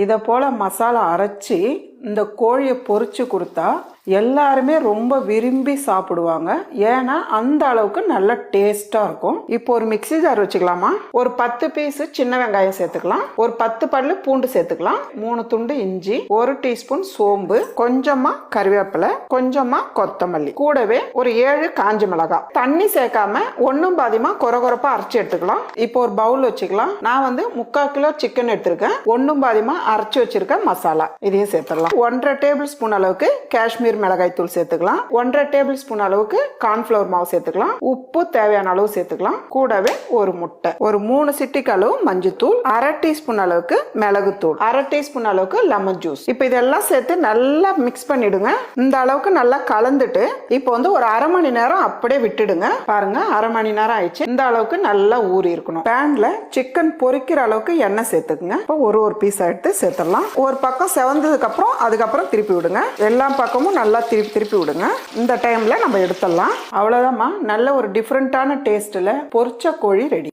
இதை போல் மசாலா அரைச்சி இந்த கோழியை பொரிச்சு கொடுத்தா எல்லாருமே ரொம்ப விரும்பி சாப்பிடுவாங்க. ஏன்னா அந்த அளவுக்கு நல்ல டேஸ்டா இருக்கும். இப்போ ஒரு மிக்ஸி ஜார் வச்சுக்கலாமா? ஒரு 10 பீஸ் சின்ன வெங்காயம் சேர்த்துக்கலாம், ஒரு 10 பல்லு பூண்டு சேர்த்துக்கலாம், 3 துண்டு இஞ்சி, 1 டீஸ்பூன் சோம்பு, கொஞ்சமா கறிவேப்பிலை, கொஞ்சமா கொத்தமல்லி, கூடவே ஒரு 7 காஞ்ச மிளகாய். தண்ணி சேர்க்காம ஒன்னும் பாதியமா கொரகொரப்பா அரைச்சி எடுத்துக்கலாம். இப்போ ஒரு பவுல் வச்சுக்கலாம். நான் 3/4 கிலோ சிக்கன் எடுத்திருக்கேன். ஒன்னும் பாதியமா அரைச்சி வச்சிருக்க மசாலா இதையும் சேர்த்துக்கலாம். 1.5 டேபிள் ஸ்பூன் அளவுக்கு காஷ்மீர் மிளகாய் தூள் சேர்த்துக்கலாம். 1.5 டேபிள் ஸ்பூன் அளவுக்கு கார்ன்ஃபிளவர் மாவு சேர்த்துக்கலாம். உப்பு தேவையான அளவு சேர்த்துக்கலாம். கூடவே ஒரு முட்டை, ஒரு 3 சிட்டிக்கு அளவு மஞ்சத்தூள், 1/2 டீஸ்பூன் அளவுக்கு மிளகுத்தூள், 1/2 டீஸ்பூன் அளவுக்கு லெமன் ஜூஸ். இப்போ இதெல்லாம் சேர்த்து நல்லா மிக்ஸ் பண்ணிடுங்க. இந்த அளவுக்கு நல்லா கலந்துட்டு இப்போ ஒரு 1/2 மணி நேரம் அப்படியே விட்டுடுங்க. பாருங்க, 1/2 மணி நேரம் ஆயிடுச்சு. இந்த அளவுக்கு நல்லா ஊறி இருக்கணும். பேன்ல சிக்கன் பொரிக்கிற அளவுக்கு எண்ணெய் சேர்த்துக்குங்க. இப்போ ஒரு பீஸ் எடுத்து சேர்த்துடலாம். ஒரு பக்கம் செவந்ததுக்கு அப்புறம் அதுக்கப்புறம் திருப்பி விடுங்க. எல்லா பக்கமும் நல்லா திருப்பி விடுங்க. இந்த டைம்ல நம்ம எடுத்துடலாம். அவ்வளவுதான்மா, நல்ல ஒரு டிஃப்ரெண்டான டேஸ்ட்ல பொரிச்ச கோழி ரெடி.